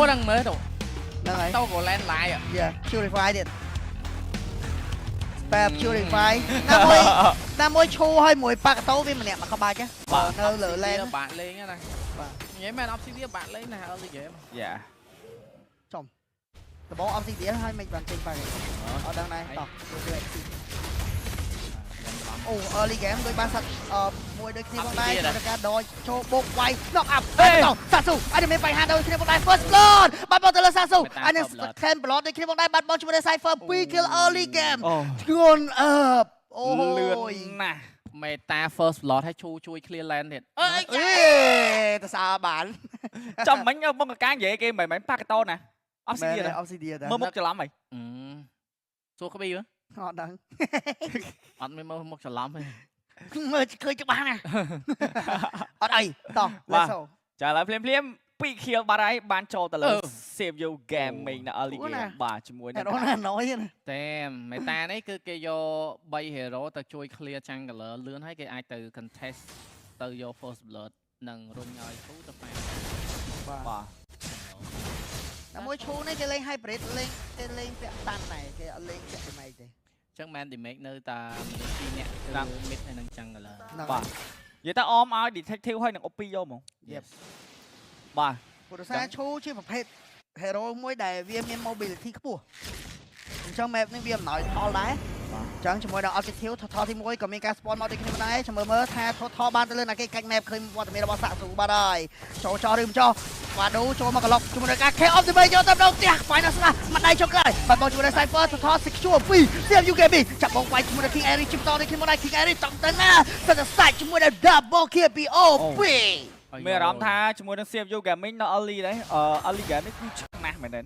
đang mới đâu ហ្នឹងហើយ tao của lên lại à Yeah purify ទៀត spam purify ណាមួយឈូឲ្យមួយប៉ាកតោវាម្នាក់មកក្បាច់ណានៅលើ lane bạn lên cái này vậy mà obsidian bạn lên này early game យ៉ា ដបង obsidian ឲ្យមិនបានចេញប៉ាកអត់ដឹងដែរតោះអូ early game ដូចបានសាត់មួយដូចគ្នាផងដែរក្នុងការដកចូលបុកវាយ knock up តោះសាស៊ូអត់មានបញ្ហាដូចគ្នាផងដែរ first blood បាត់បោះទៅលើសាស៊ូអានេះ second blood ដូចគ្នាផងដែរបាត់បោះជាមួយ Cypher 2 kill early game ធ្ងន់អើបអូ លឿ យ នណាស់ meta first blood ឲ្យជួយ clear land ទៀតអើយ ទៅសើបាន ចាំមិញមកកានិយាយគេមិនមែនប៉ាកតូនណាអស់ស៊ីទៀត obsidian មើលមុខច្រឡំហី សួរក្បីហ៎ អត់ដឹង អត់មានមើលមុខច្រឡំទេ មើលឃើញច្បាស់ណាអត់អីតោះ let's go ចាឥឡូវភ្លាម2 kill បាត់ហើយបានចូលទៅលើ save you gaming នៅ early game បាទជាមួយនឹង រ៉ូណាណយណា តែ meta នេះគឺគេយក3 hero ទៅជួយ clear jungler លឿនហើយគេអាចទៅ contest ទៅយក first blood និងរុញឲ្យគូទៅប៉ែ បាទ តែមួយឈូនេះគេលេង hybrid លេងគេលេងពាក់តាន់ដែរគេអត់លេងពាក់ពីម៉េចទេ ចឹង man damage នៅតែ2នាក់គឺ mid ហើយនឹង jungler បាទនិយាយតែអមឲ្យ detective ហើយនឹង OP យកហ្មង Yep បាទ ព្រោះថាឈូជាប្រភេទ hero មួយដែលវាមាន mobility ខ្ពស់អញ្ចឹង map នេះវាអំណោយផលដែរអញ្ចឹងជាមួយនឹង objective ថតទី1ក៏មានការ spawn មកដូចគ្នាដែរចាំមើលថាថតបានទៅលើណាគេកាច់ map ឃើញវត្តមានរបស់សាក់ស៊ូបាទហើយចូលឬមិនចូលបាទដូចូលមកក្លុកជាមួយនឹងការ K optimate យកទៅដល់ផ្ទះ final ស្នាមិនដៃចុកក្រោយបាទបងជាមួយនឹង Cypher ថត secure 2 save you game ចាប់បងវាយជាមួយនឹង King Airy ជិបតដូចគ្នាមកដែរ King Airy តង់ទៅណាសិតតែសាច់ជាមួយនឹង double kill POP មានអារម្មណ៍ថាជាមួយនឹង save you gaming នៅ early ដែរearly game នេះគឺឆ្នះមែនទេ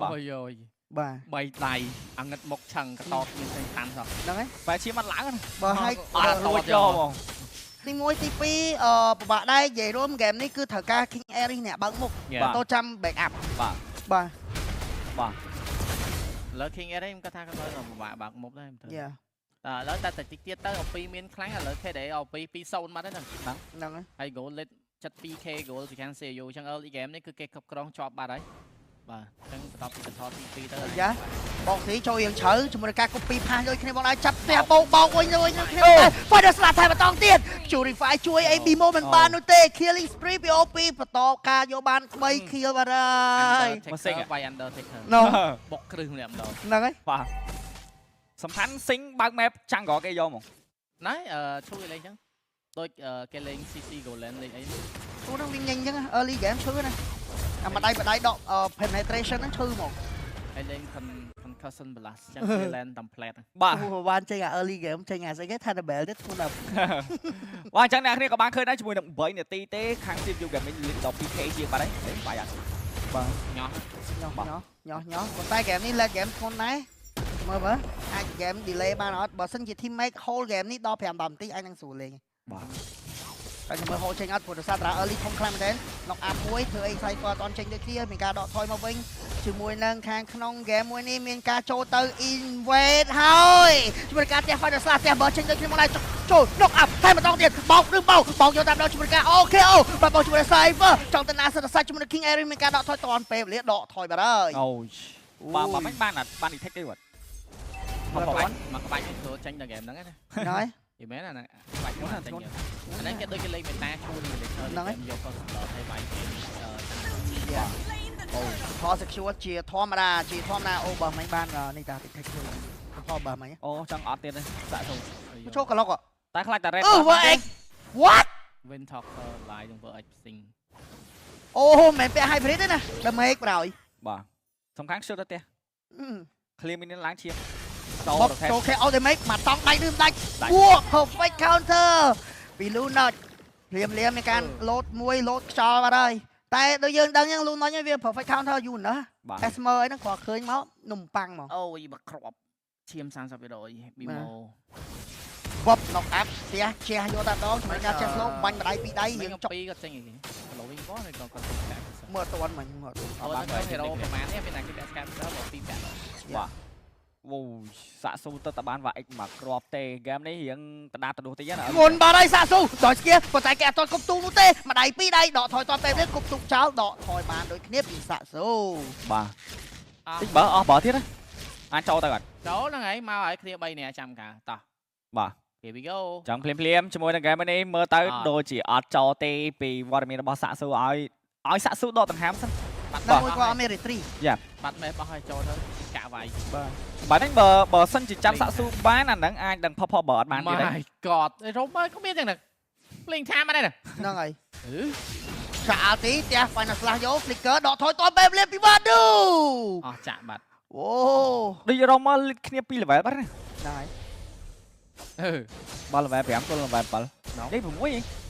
បាទ អូយយ បាទ 3ដៃអាងឹតមុខឆឹងកតបមានតែតាមសោះ ហ្នឹងហើយ បែរជាមិនឡើង បើឲ្យ អត់រួចយកហ្មង ទី1ទី2ពិបាកដែរនិយាយរួមហ្គេមនេះគឺត្រូវការ King Airy អ្នកបើកមុខតោចាំ back up បាទ បាទ បាទ លើ King Air ខ្ញុំគាត់ថាគាត់ពិបាកបាក់មុខដែរមិនទៅ យ៉ា ឥឡូវតែតិចទៀតទៅអូពីមានខ្លាំងឥឡូវ KD អូពី2-0មកដែរហ្នឹង ហ្នឹងហើយ ហើយ goal lit 72k goal ពីខាង CU អញ្ចឹង early game នេះគឺគេគ្រប់គ្រងជាប់បាត់ហើយបាទអញ្ចឹងបន្ទាប់ពីថតទី2ទៅ យ៉ាបងស៊ីចូលរៀងជ្រៅជាមួយនឹងការ copy pass ដូចគ្នាបងដែរចាប់ផ្ទះបោកវិញគ្នាបើដល់ស្លាប់ថែបន្តងទៀត Purify ជួយ AB Mo មិនបាននោះទេ Killing Spree POP បន្តការយកបាន3 kill បាទហើយ មកសិងវាយ Undertaker ណូ បុកគ្រឹះម្នាក់ម្ដង ហ្នឹងហើយ បាទសំខាន់សិងបើក map ចាំងក៏គេយកហ្មង ណៃជួយលេងអញ្ចឹងដូចគេលេង CC Golden លេងអី ទូនឹងវិញញអញ្ចឹង early game ឈឺណាអាម្ដាយបដៃដក penetration ហ្នឹងឈឺមក ហើយលេង concussion blast អញ្ចឹងគេ land template បាទ បានចេញអា early game ចេញអាស្អីគេ Thunderbell ទៀតធ្ងន់ណាស់ បាទអញ្ចឹងអ្នកគ្នាក៏បានឃើញដែរជាមួយនឹង8នាទីទេខាង Save you gaming លេងដល់ 2k ជាងបាត់ហើយបាយអត់បាទ ញ៉ោះ ញ៉ោះប៉ុន្តែ game នេះ late game ធ្ងន់ណាស់មើលអាច game delay បានអត់បើសិនជា team make whole game នេះដល់5-10នាទីអាចនឹងស្រួលលេង បាទ តែមើល hold ចេញអត់ព្រោះដោយសារតា early ធំខ្លាំងមែនទេ knock up មួយធ្វើអី Cypher អត់ចេញដូចគ្នាមានការដកថយមកវិញជាមួយនឹងខាងក្នុង game មួយនេះមានការចូលទៅ invade ហើយជាមួយការផ្ទះ final slash ផ្ទះបើចេញដូចគ្នាមកដែរចូល knock up តែម្ដងទៀតបោកយកតាមដល់ជាមួយការ OKO បាទបោកជាមួយ Cypher ចង់ទៅណាសិតសាច់ជាមួយ King Airy មានការដកថយតនពេលវេលាដកថយបាទហើយ អូយបាទមិនបានអត់បាន detect ទេបាទ មកក្បាច់នេះចូលចេញដល់ game ហ្នឹងណា ហើយ យីមែនអាក្បាច់ហ្នឹងចេញអាហ្នឹងគេដូចគេលេង meta ឈួនលេងយក first blood ឲ្យវាយគេ អូថត secure ជាធម្មតាអូបើមិនបាននេះតា detect ជួយថតបើមិន អូចង់អត់ទៀតទេសាក់ទៅ ចូលក្លុក តែខ្លាចតែ red VX what Win Talker live នឹង VX ផ្សេង អូមិនពាក់ hybrid ទេណាដល់ make ប្រយ បាទសំខាន់ខ្ជិលទៅផ្ទះ clear minion ឡើងជា ចូល K ultimate មកតង់ដៃឬមិនដាច់វ៉ា perfect counter ពី Lunot ព្រាមមានការ load មួយ load ខ្យល់បាត់ហើយតែដូចយើងដឹងហ្នឹង Lunot វា perfect counter យូរណាស់ Esmer អីហ្នឹងគាត់ឃើញមកនំប៉័ងមក អូយមកគ្រាប់ឈាម30%ប៊ីម៉ូ បប knock up ផ្ទះជះយកតែម្ដងជាមួយការជះ slow បាញ់ម្ដាយពីរដៃយើងចុក ពីរគាត់ចេញអីគេ follow វិញគាត់ហើយគាត់ចាក់ មើលអត់ទាន់មិញមើល អត់បាន hero ប្រហែលនេះមានតែគេពាក់ស្កាត់ទៅពីរពាក់ បាទ អូសាក់ស៊ូទៅតបានវ៉ាអិចមកគ្រាប់ទេហ្គេមនេះរៀងកដាទៅទីណា មុនបាត់ហើយសាក់ស៊ូដល់ស្គៀប៉ុន្តែគេអត់ទាន់គប់ទូនោះទេម្ដាយពីរដៃដកថយតពេលនេះគប់ទូចោលដកថយបានដូចគ្នាពីសាក់ស៊ូ បាទតិចបើអស់បើទៀតណាអាចចូលទៅអត់ ចូលហ្នឹងហើយមកហើយគ្នា3នាក់ចាំការតោះ បាទ here we go ចាំភ្លាមជាមួយនឹងហ្គេមនេះមើលទៅដូចជាអត់ចូលទេពីវត្តមានរបស់សាក់ស៊ូឲ្យសាក់ស៊ូដកដង្ហើមសិន បាត់ តែ បោះ មួយគាត់អត់មានរីត្រី បាត់មេបោះឲ្យចូលទៅកាក់វាយ បាទហ្នឹងបើសិនជាចាំសាក់ស៊ូបានអាហ្នឹងអាចដឹងផផបើអត់បានទៀតទេ My god រំមើលក៏មានទាំងហ្នឹងភ្លេងថាមកដែរ ហ្នឹងហើយ អឺ ចាក់ទីផ្ទះ final slash យក flicker ដកថយតពេលវេលាពីបាត់ឌូ អស់ចាក់បាត់ អូ ដូចរមមកលិតគ្នា2 level បាត់ណា ហ្នឹងហើយ អឺ បាល់ level 5ទល់ level 7នេះ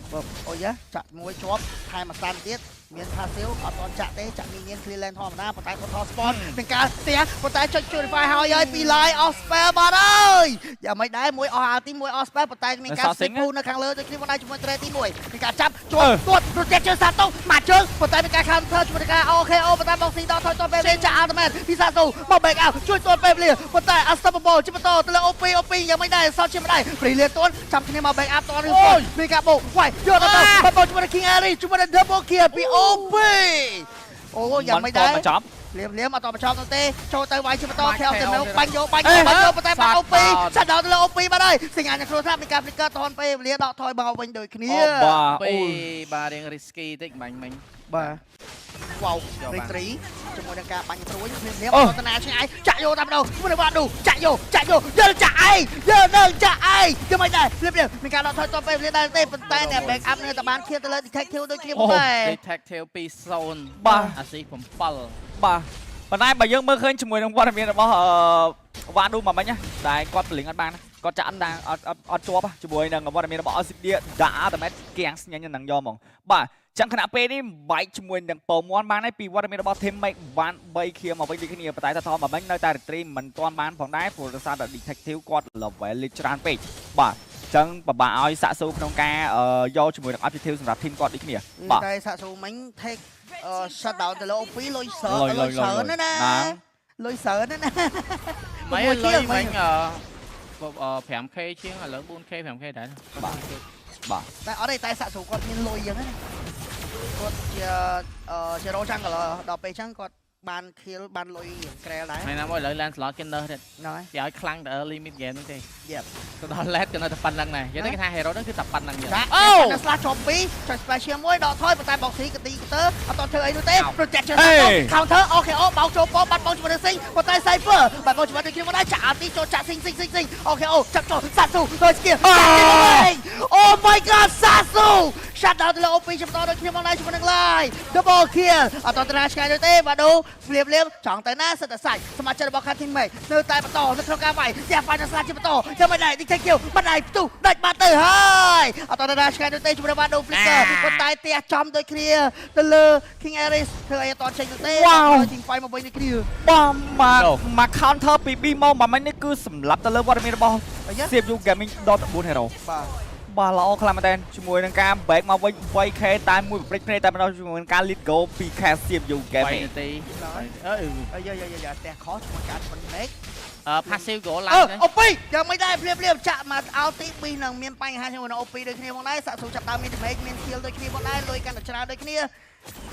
6 អូយ៉ាចាក់មួយជាប់ថែមអាសានទៀតមាន passive អត់តចាក់ទេចាក់មាន clear lane ធម្មតាប៉ុន្តែគាត់ថត spawn មានការផ្ទះប៉ុន្តែចុច purify ហើយពី line off spell បាត់ហើយយ៉ាងមិនដែរមួយអស់អាទីមួយ off spell ប៉ុន្តែមានការ step នៅខាងលើដូចគ្នាមកដែរជាមួយ trade ទី1មានការចាប់ជាប់គាត់ protection សាតូមកជើងប៉ុន្តែមានការ counter ជាមួយនឹងការ OKO ប៉ុន្តែបងស៊ីដល់ថយតពេលវេលាចាក់ ultimate ពីសាតូមក back out ជួយតពេលវេលាប៉ុន្តែ unstoppable ជាបន្តទៅលើ OP យ៉ាងមិនដែរសតជាមិនដែរ brilliant តួនចាំគ្នាមក back up តឬមួយមានការបោកវាយយកទៅបងជាមួយនឹង King Ari ជាមួយនឹង double kill ពី OP អូយ៉ាងមិនដែរ មកចប់ លៀមអត់តបចប់នោះទេចូលទៅវាយជាបន្តខែទៅបាញ់យកប៉ុន្តែបាត់ OP សាត់ដល់ទៅលើ OP បាត់ហើយសញ្ញាអ្នកគ្រូថាមានការ flicker តនពេលវេលាដកថយមកវិញដូចគ្នា បាទ ពី អូ បាទរៀង risky តិចបាញ់មិញ បាទវ៉ាវរីត្រីជាមួយនឹងការបាញ់ព្រួយលៀមអត់តណាឆ្ងាយចាក់យកតែម្ដងជាមួយនឹងបាត់ឌូចាក់យកយើងចាក់ឯងយើងនឹងចាក់ឯងយ៉ាងមិនដែរលៀមមានការដកថយតពេលវេលាដែរទេប៉ុន្តែអ្នក back up នៅតែបានឃាតទៅលើ detective ដូចគ្នាមកដែរ detective 2-0 បាទ អាស៊ី7 បាទប៉ុន្តែបើយើងមើលឃើញជាមួយនឹងវត្តមានរបស់វ៉ាឌូមកមិញណាតែគាត់ពលិងអត់បានគាត់ចាក់អត់ជាប់ជាមួយនឹងវត្តមានរបស់ Oxidia ដាក់ ultimate គៀងស្ញាញ់នឹងយកហ្មងបាទចឹងខណៈពេលនេះបែកជាមួយនឹងពមន់បានហើយពីវត្តមានរបស់ team make បាន3 kill មកវិញដូចគ្នាប៉ុន្តែតថមកមិញនៅតែ retrieve មិនទាន់បានផងដែរព្រោះដោយសារតែ detective គាត់ level លេខច្រើនពេកបាទចឹងបបាឲ្យសាក់ស៊ូក្នុងការយកជាមួយនឹង objective សម្រាប់ team គាត់ដូចគ្នាបាទ តែសាក់ស៊ូមិញ take shut down ទៅលើ OP លុយសើណាលុយសើណា មិនលុយមិញ5k ជាងឥឡូវ 4k 5k ដែរ បាទ តែអត់ទេតែសាក់ស៊ូគាត់មានលុយអញ្ចឹងណាគាត់ជារោចាំងដល់ពេលអញ្ចឹងគាត់បាន kill បានលុយក្រែលដែរ ថ្ងៃណាមកឥឡូវ Lancelot គេនៅទៀត ហ្នឹងហើយ គេឲ្យខ្លាំងតែ early mid game ហ្នឹងទេ Yep ទៅដល់ late ក៏នៅតែប៉ុណ្្នឹងដែរនិយាយទៅគេថា hero ហ្នឹងគឺតែប៉ុណ្្នឹងទេ អូតែស្លាស់ជាប់2ចុច special មួយដកថយប៉ុន្តែបងស៊ីកទីទៅអត់តធ្វើអីនោះទេ protection counter OKO បោកចូលប៉បាត់បងជាមួយនឹងស៊ីងប៉ុន្តែ Cypher បាត់បងជាមួយនឹងគ្នាមកដែរចាក់អាទីចូលចាក់ស៊ីង OKO ចាប់ចូលសាស៊ូដូចស្គី Oh my god សាស៊ូ shut down ទៅលើ OP ចំតដូចគ្នាមកដែរជាមួយនឹង Line double kill អត់តត្រាឆ្ងាយទេបាទដូភ្លាមចង់ទៅណាសិតតែសាច់សមាជិករបស់ ខាង teammate នៅតែបន្តនៅក្នុងការវាយតែ final slash ជាបន្តយ៉ាងមិនដែរ detective មិនដែរផ្ទុះដាច់បាត់ទៅហើយអត់តត្រាឆ្ងាយទេជាមួយនឹងបាទដូ flicker ប៉ុន្តែផ្ទះចំដូចគ្នាទៅលើ King Ares ធ្វើអីអត់ចេញទេជីងហ្វាយមកវិញដូចគ្នា បងមក counter ពី B មកមកមិញនេះគឺសម្រាប់ទៅលើវត្តមានរបស់ CPU Gaming ដល់9 hero បាទល្អខ្លាំងមែនតើជាមួយនឹងការ back មកវិញ 8k តែមួយប្រេចភ្នែកតែម្ដងជាមួយនឹងការ lead goal ពី CPU Gaming នាទីយ៉ាផ្ទះខុសជាមួយការប៉ុនមេក passive goal ឡើង អូពីយ៉ាងមិនដែរភ្លាមចាក់មកអោទី2នឹងមានបញ្ហាជាមួយនឹង OP ដូចគ្នាផងដែរសាក់ស៊ូចាប់ដើមមាន damage មាន kill ដូចគ្នាផងដែរលុយកាន់តែច្រើនដូចគ្នា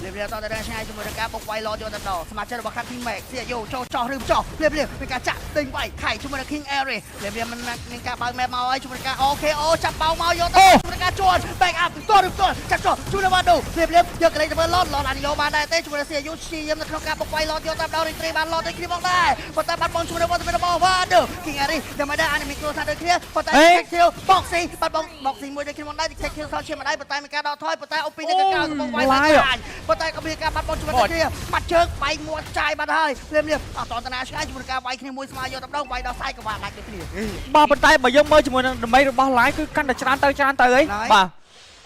លៀបតតែឆ្ងាយជាមួយនឹងការបុកវាយឡយកទៅដល់សមាជិករបស់ខាង team Max សៀយោចោឬចោលលៀបមានការចាក់ទិញវាយខៃជាមួយនឹង King Ares លៀបមិនមានការបើក map មកហើយជាមួយនឹងការ OKO ចាប់បោមកយកទៅជាមួយនឹងការជួន back up តឬចាក់ចោលជួយនៅបាត់ដូលៀបយកកលេចទៅឡតអានយកបានដែរទេជាមួយនឹងសៀយោជាយាមនៅក្នុងការបុកវាយឡយកទៅដល់ retreat បានឡដូចគ្នាផងដែរប៉ុន្តែបាត់បង់ជាមួយនឹងវត្តមានរបស់បាដូ King Ares តែមិនដែរអានេះមានគ្រោះថ្នាក់ដូចគ្នាប៉ុន្តែ Detective Boxing បាត់បង់ Boxing មួយដូចគ្នាផងដែរ Detective សល់ជាមិនដែរប៉ុន្តែមានការដកថយប៉ុន្តែ OP នៅកៅកំពុងវាយប៉ុន្តែក៏មានការបាត់បង់ជាមួយគ្នាបាត់ជើងបែកមាត់ចាយបាត់ហើយលៀមអត់តតាឆ្ងាយជាមួយការវាយគ្នាមួយស្មើយកតែម្ដងវាយដល់សាយក៏បានដាច់ដូចគ្នាបាទប៉ុន្តែបើយើងមើលជាមួយនឹងដើម្បីរបស់ Line គឺកាន់តែច្រើនទៅហីបាទ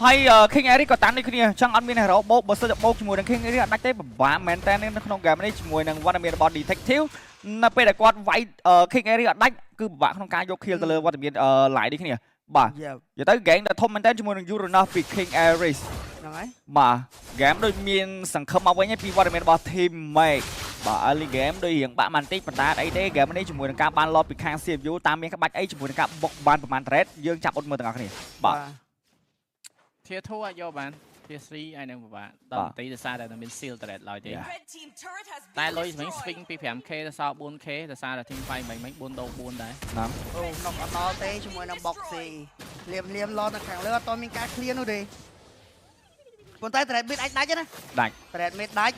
ហើយ King Ares ក៏តាន់នេះគ្នាអញ្ចឹងអត់មាន hero បោកបើសិនតែបោកជាមួយនឹង King Ares អត់ដាច់ទេពិបាកមែនតើនៅក្នុង game នេះជាមួយនឹងវត្តមានរបស់ Detective នៅពេលដែលគាត់វាយ King Ares អត់ដាច់គឺពិបាកក្នុងការយក kill ទៅលើវត្តមាន Line នេះគ្នាបាទនិយាយទៅ game ដែលធំមែនតើជាមួយនឹង Uranus ពី King Ares ហ្នឹងហើយបាទ game ដូចមានសង្ឃឹមមកវិញពីវត្តមានរបស់ team Make ប បាទ early game ដូចរៀងបាក់បន្តិចប៉ុន្តែអីទេ game នេះជាមួយនឹងការបាន load ពីខាង CPU តាមមានក្បាច់អីជាមួយនឹងការបុកបានប្រហែល thread យើងចាប់អត់មើលទាំងអស់គ្នាបាទ Tier 2អាចយកបាន Tier 3អាចនឹងពិបាកដល់បន្តិចដោយសារតែមាន seal thread ឡើយទេតែលុយវិញ swing ពី 5k ទៅសល់ 4k ដោយសារតែ team fight មិញ4ដូរ4ដែរ ណាំ អូនោះអត់ដល់ទេជាមួយនឹង boxy លៀមឡតនៅខាងលើអត់តមានការ clear នោះទេប៉ុន្តែ thread mid អាចដាច់ណា ដាច់ thread mid ដាច់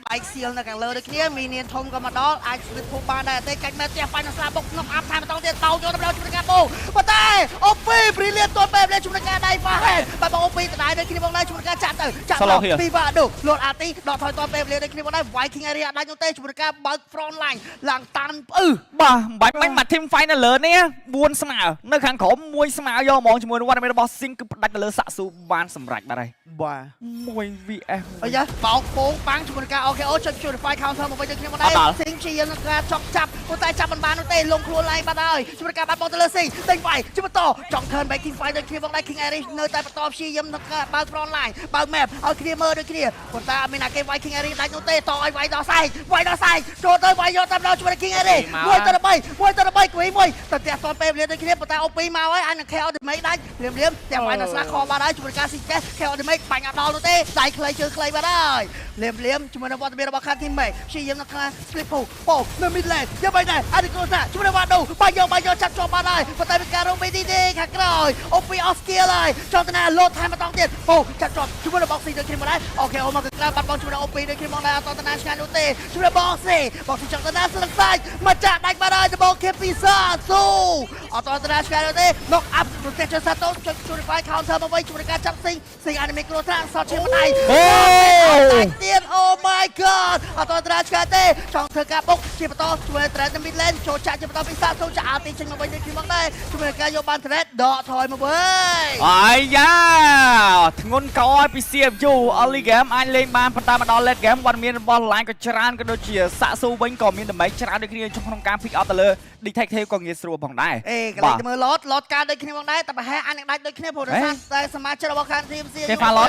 bike seal នៅខាងលើដូចគ្នាមីនៀនធំក៏មកដល់អាច split ភពបានដែរទេកាច់មែនផ្ទះបាញ់នឹងស្លាបុកនោះអាប់ថែមបន្តទៀតតោយកទៅដល់ជាមួយនឹងកាបូប៉ុន្តែ OP brilliant ទាន់ពេលលេជាមួយនឹងការដៃ Fahad បាទ OP ដដែលដូចគ្នាបងដែរជាមួយនឹងការចាក់ទៅចាក់ដល់ពីវ៉ាដូលោតអាទីដកថយទាន់ពេលលេដូចគ្នាបងដែរ Viking area ដាច់នោះទេជាមួយនឹងការបើក front line ឡើងតាមបាទបាច់បាញ់មក team fight នៅលើនេះ4ស្មើនៅខាងក្រោម1ស្មើយកហ្មងជាមួយនឹងវត្តមានរបស់ Sing គឺផ្ដាច់ទៅលើសាក់ស៊ូបានសម្រេចបាទហើយ បាទ 1 vs អីយ៉ាបោកពងបាំងជាមួយនឹងការ OKO ចុច Purify Counter មកវិញដូចគ្នាបងដែរ Sing ជាយើងនឹងការចង់ចាប់ប៉ុន្តែចាប់មិនបាននោះទេលងខ្លួនឡើងបាត់ហើយជាមួយនឹងការបាត់បោកទៅលើ Sing ដេញវាយជួយបន្តចង់ turn back King Fight ដូចគ្នាបងដែរ King Irish នៅតែបន្តព្យាយាមនឹងការបើក front line បើក map ឲ្យគ្នាមើលដូចគ្នាប៉ុន្តែអត់មានអាគេវាយ King Irish ដាច់នោះទេតឲ្យវាយដល់សាយចូលទៅវាយយកតាមដល់ជាមួយនឹង King Irish 1ទៅ3គួយមួយទៅផ្ទះតពេលវេលាដូចគ្នាប៉ុន្តែ OP មកហើយអាចនឹង KO damage ដាច់លៀមផ្ទះវាយដល់ស្លាខបាត់ហើយជាមួយនឹងការ Sing KO damage បាញ់អត់ដល់នោះទេដៃខ្លីជើងខ្លីបាត់ហើយលៀមជាមួយនឹងវត្តមានរបស់ខាង team mate ព្យាយាមនឹងការ split ពោនៅ mid lane យកបាយដែរអាឌីកូសាជាមួយនឹងវ៉ាដូបាយយកចាប់ជាប់បានហើយប៉ុន្តែមានការរងមេទីទេខាងក្រោយ OP off skill ហើយចង់ទៅណាលោតថែមបន្តទៀតពោចាប់ជាប់ជាមួយនឹង boxy ដូចគ្នាមកដែរអូខេអូមកក្រៅបាត់បង់ជាមួយនឹង OP ដូចគ្នាមកដែរអត់ទៅណាឆ្ងាយនោះទេជាមួយនឹង boxy ចង់ទៅណាស្លឹកសាច់មកចាក់ដាច់បានហើយ double kill ពីសាស៊ូអត់ទៅណាឆ្ងាយនោះទេ knock up protection សាតូចុច purify counter មកវិញជាមួយនឹងការចាប់ Sing anime គ្រោះថ្នាក់សតឈាមដៃទៀត Oh my god អត់ទៅណាឆ្ងាយទេចង់ធ្វើការបុកជាបន្តជួយ thread mid lane ចូលចាក់ជាបន្តពីសាស៊ូចាក់អាទីចេញមកវិញដូចគ្នាមកដែរជាមួយនឹងការយកបាន thread ដកថយមកវិញអាយ៉ាធ្ងន់កោឲ្យពី CPU early game អាចលេងបានប៉ុន្តែមកដល់ late game វត្តមានរបស់ line ក៏ច្រើនក៏ដូចជាសាក់ស៊ូវិញក៏មានdamageច្រើនដូចគ្នាក្នុងការ pick up ទៅលើ detective ក៏ងាយស្រួលផងដែរកន្លែងទៅមើល lot ការដូចគ្នាផងដែរតែប្រហែលអាចនឹងដាច់ដូចគ្នាព្រោះតែសមាជិករបស់ខាង team គេ follow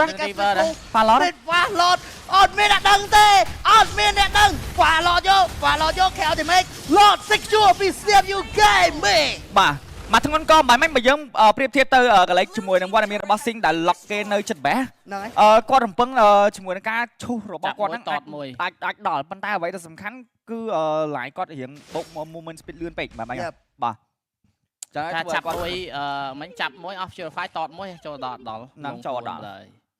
ហ្វាឡតអត់មានអ្នកដឹងទេអត់មានអ្នកដឹងហ្វាឡតយក KO damage lot secure ពី CPU gaming បាទមកធ្ងន់ក៏មិនបើយើងប្រៀបធៀបទៅកន្លែងជាមួយនឹងវត្តមានរបស់ Sing ដែល lock គេនៅចិត្តបែហ្នឹងហើយគាត់រំពឹងជាមួយនឹងការឈូសរបស់គាត់ហ្នឹងអាចដល់ប៉ុន្តែអ្វីដែលសំខាន់គឺឡាយគាត់រៀងបុក movement speed លឿនពេកបាទបាទចឹងហើយចាប់មួយមិញចាប់មួយ off purify តតមួយចូលដល់ហ្នឹងចូលដល់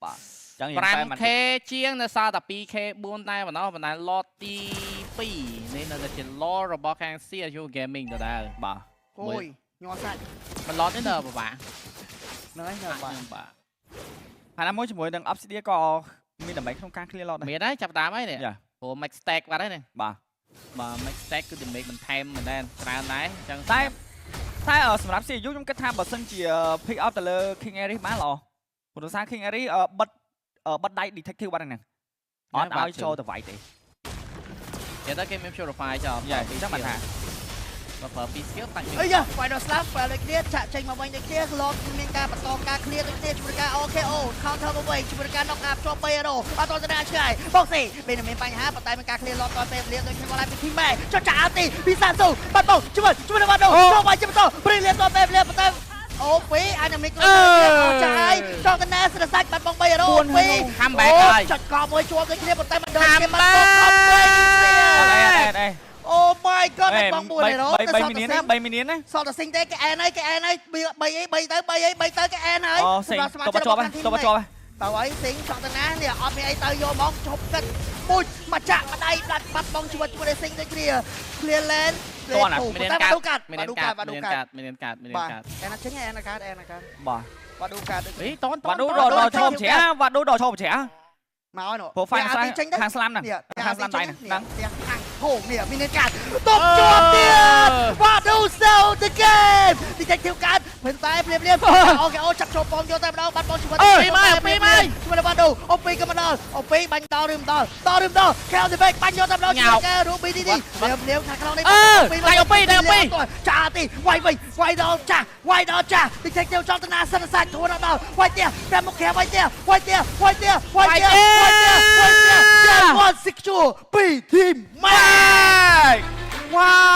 បាទចឹង 5k ជាងនៅសារតែ 2k 4តែប៉ុណ្ណោះប៉ុន្តែ lot ទី2នេះនៅតែជា lot របស់ខាង CSU Gaming ដដែលបាទអូយញ័រសាច់មិន lot ទេនៅពិបាកហ្នឹងហើយបាទហើយណាមួយជាមួយនឹង Obsidian ក៏មានដើម្បីក្នុងការ clear lot ដែរមានហើយចាប់តាមហើយនេះព្រោះ max stack បាត់ហើយនេះបាទ max stack គឺ damage បន្ថែមមែនដែរច្រើនដែរអញ្ចឹងតែសម្រាប់ CSU ខ្ញុំគិតថាបើសិនជា pick up ទៅលើ King Irish បានល្អព្រោះសារ King Irish បិទដៃ detective បាត់ហ្នឹងអត់ឲ្យចូលទៅវាយទេគេទៅគេមាន purify ចោលចឹងបានថាបើប្រើពី skill បាច់អីយ៉ា final slap បើដូចគ្នាចាក់ចេញមកវិញដូចគ្នា lot មានការបន្តការ clear ដូចគ្នាជាមួយការ OKO counter មកវិញជាមួយការ knock up ជាប់ Bayero អត់ទៅណាឆ្ងាយ Boxy ពេលមានបញ្ហាប៉ុន្តែមានការ clear lot តពេលវេលាដូចគ្នាមកឡើងពី team ម៉ែចុចចាក់អាទីពីសាស៊ូបាត់បោជាមួយនឹងបាត់ដូចូលមកជាបន្ត brilliant តពេលវេលាប៉ុន្តែអូពីអានមីក្រូអត់ចាយចង់កណាស្រសាច់បាត់បង3រ៉ូពី comeback ហើយចុចកោមួយជាប់ដូចគ្នាប៉ុន្តែមិនដល់គេបាត់បងអត់ពេកអូ my god បាត់បង4រ៉ូ3មីនៀនណាសល់តែសិងទេគេអែនហើយ3ទៅគេអែនហើយសម្រាប់សមាជិករបស់ team ទៅហើយសិងចង់ទៅណានេះអត់មានអីទៅយកមកជប់គិតពុជមកចាក់ម្ដាយបាត់បងជាមួយសិងដូចគ្នា clear lane តោះណាមានកាត់អានចេញអានកាត់បាទបាត់ឌូកាត់អីតនបាត់ឌូដល់ឈប់ច្រាបាត់ឌូដល់ឈប់ច្រាមកហើយនោះ profile ខាងស្លាមហ្នឹងខាងស្លាមដៃហ្នឹងខាងហូនេះមានកាត់តបជាប់ទៀតបាត់ឌូ sell the game ទីចេញកាត់មិនតែភ្លាមអូខេអូចាប់ចូលបងយកតែម្ដងបាត់បងជាមួយពីម៉ៃជាមួយបាត់ ដូរអូពីក៏មកដល់អូពីបាញ់ដល់ឬមិនដល់ដល់ឬមិនដល់ខែលទីបេកបាញ់យកតាមដល់រូប៊ីទីនេះនាងខាងក្នុងនេះចាទីវាយដល់ចាវាយដល់ចាទីចេះចូលទៅណាសិនសាច់ធួនដល់វាយទៀតតែមកខែវាយទៀតចាត់មកសិកជួពីធីមម៉ែវ៉ា